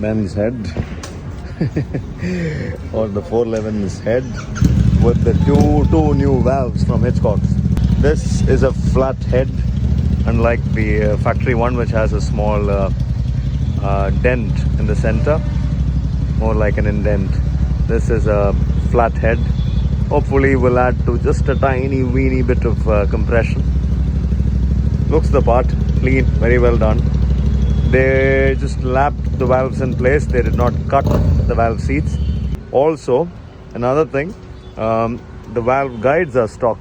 Ben's head or the 411's head with the two new valves from Hitchcock's. This is a flat head, unlike the factory one, which has a small dent in the center, more like an indent. This is a flat head. Hopefully will add to just a tiny weeny bit of compression. Looks the part, clean, very well done. They just lapped the valves in place. They did not cut the valve seats. Also, another thing, the valve guides are stock.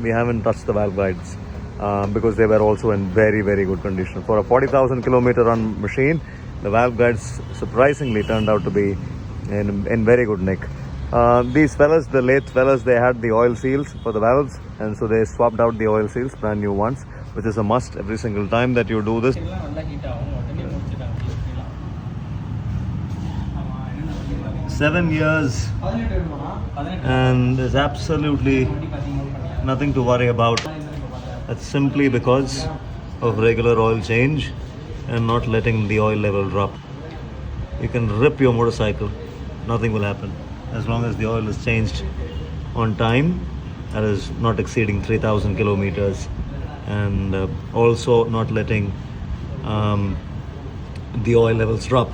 We haven't touched the valve guides because they were also in very, very good condition. For a 40,000 kilometer run machine, the valve guides surprisingly turned out to be in very good nick. These fellas, the lathe fellas, they had the oil seals for the valves, and so they swapped out the oil seals, brand new ones, which is a must every single time that you do this. 7 years and there's absolutely nothing to worry about. That's simply because of regular oil change and not letting the oil level drop. You can rip your motorcycle, nothing will happen as long as the oil is changed on time, that is not exceeding 3,000 kilometers, and also not letting the oil levels drop.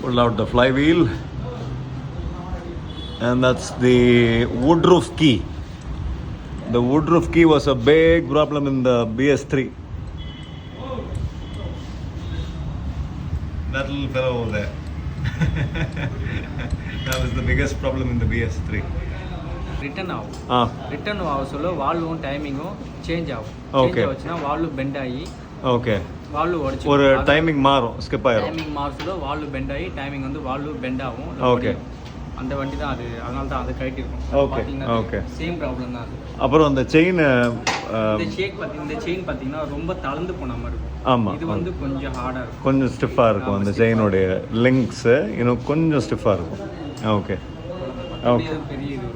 Pull out the flywheel, and that's the woodroof key. The woodroof key was a big problem in the BS3. That little fellow over there. That was the biggest problem in the BS3. Return out. Return out solo valve timing change out. Okay. Change avachina valve bend ayi. Okay. Valve odichu. ஒரு timing மாறும், skip ஆயிரும். Timing மாறுதோ valve bend ayi timing வந்து valve bend ஆகும். Okay. அந்த வண்டி தான் அது, அதனால தான் அது கழட்டி இருக்கும். Okay. Okay. சேம் ப்ராப்ளம் தான் அது. அப்புறம் அந்த செயின் இந்த செயின் பாத்தீங்கன்னா ரொம்ப தளர்ந்து போன மாதிரி இருக்கும். ஆமா. இது வந்து கொஞ்சம் ஹார்டா இருக்கும். கொஞ்சம் ஸ்டிஃபா இருக்கும் அந்த செயினோட லிங்க்ஸ் இன்னும் கொஞ்சம் ஸ்டிஃபா இருக்கும். ஓகே. ஓகே. பெரிய இது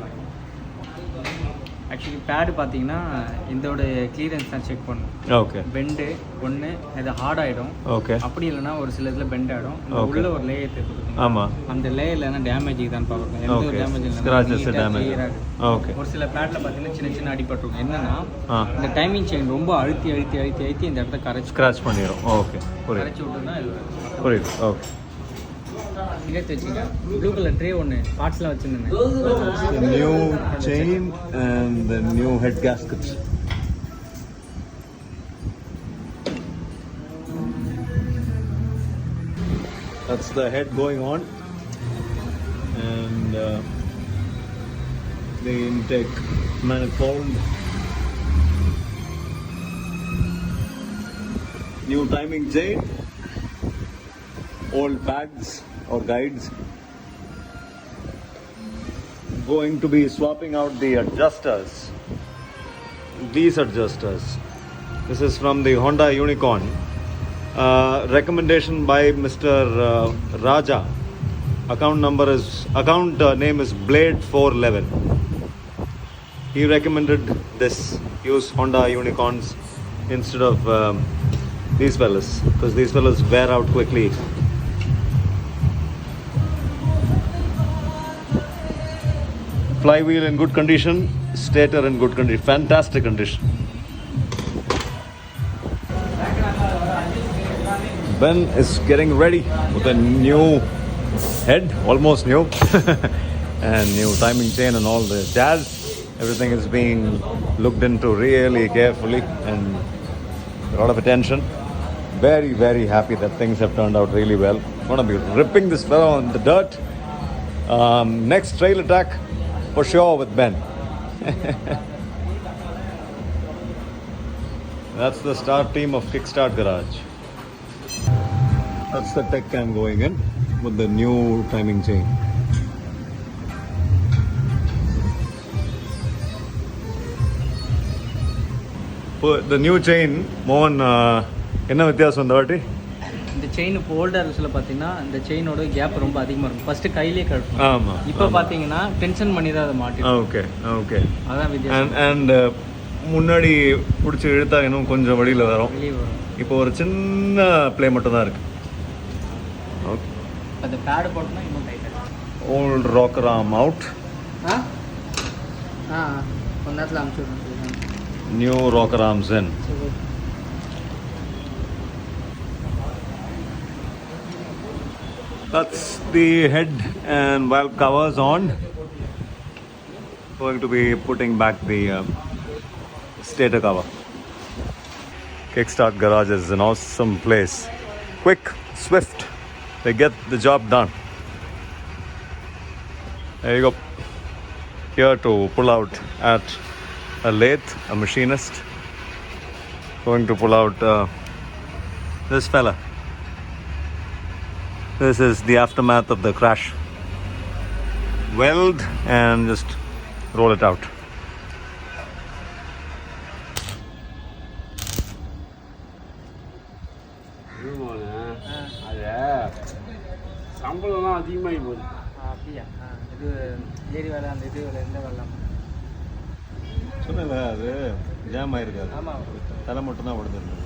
ஆக்சுவலி பேடு பார்த்தீங்கன்னா இதோட கிளியரன்ஸ் தான் செக் பண்ணும். ஓகே. பெண்டு ஒன்று இது ஹார்ட் ஆகிடும். ஓகே. அப்படி இல்லைன்னா ஒரு சில இதில் பெண்ட் ஆகிடும். உள்ள ஒரு லேயர் இருக்குது. ஆமாம். அந்த லேயரில் என்ன டேமேஜ் தான் பார்க்கணும். எந்த ஒரு டேமேஜ் இல்லை. Scratches damage. ஓகே. ஒரு சில பேட்டில் பார்த்தீங்கன்னா சின்ன சின்ன அடிபட்டுருக்கும். என்னன்னா இந்த டைமிங் செயின் ரொம்ப அழுத்தி இந்த இடத்த ஸ்க்ராச் பண்ணிடும். ஓகே. கரைச்சி விட்டுனா புரியுது. ஓகே. எடுத்து வச்சுங்க. ப்ளூ கலர் ட்ரே ஒன்று பார்ட்ஸ்லாம் வச்சுருந்தேன். The new chain and the new head gaskets. That's the head going on, and the intake manifold. New timing chain, old bags or guides. Going to be swapping out the adjusters. These adjusters. This is from the Honda Unicorn. Recommendation by Mr. Raja. Account name is Blade 411. He recommended this. Use Honda Unicorns instead of these fellas, because these fellas wear out quickly. Flywheel in good condition, stator in good condition, fantastic condition. Ben is getting ready with a new head, almost new, and new timing chain and all the jazz. Everything is being looked into really carefully and a lot of attention. Very, very happy that things have turned out really well. Going to be ripping this fellow on the dirt. Next trail attack for sure with Ben. That's the start team of Kickstart Garage. That's the tech cam going in with the new timing chain. The new chain, Mohan, என்ன வித்தியாசம் இந்த வாட்டி? இந்த chain இப்போ older ஹவுஸில் பார்த்தீங்கன்னா இந்த செயினோட gap ரொம்ப அதிகமாக இருக்கும். ஃபர்ஸ்ட் கையிலே கழட்டும். ஆமாம். இப்போ பார்த்தீங்கன்னா டென்ஷன் பண்ணி தான் அதை மாட்டிடும். ஓகே. ஓகே. அதான் வித்தியாசம். And முன்னாடி பிடிச்சி இழுத்தா இன்னும் கொஞ்சம் வழியில் வரும். வெளியே வரும். இப்போ ஒரு சின்ன ப்ளே மட்டும் தான் இருக்குது. அந்த பேடு போட்டோம்னா இன்னும் டைட்டாக. Old rocker arm out. கொஞ்ச நேரத்தில் அனுப்பிச்சுடுறேன். New rocker arms in. That's the head and valve covers on. Going to be putting back the stator cover. Kickstart Garage is an awesome place. Quick, swift, they get the job done. There you go. Here to pull out at a lathe, a machinist going to pull out this fella. This is the aftermath of the crash. Weld and just roll it out. சம்பளம்லாம் அதிகமாகி போகுது. அப்படியா? இது ஏரி வேலை, அந்த இது வேலை, எந்த வேலை? சொன்னல அது ஜாம் ஆயிருக்காது. ஆமாம், தலை மட்டும் தான் விழுந்துருக்கு.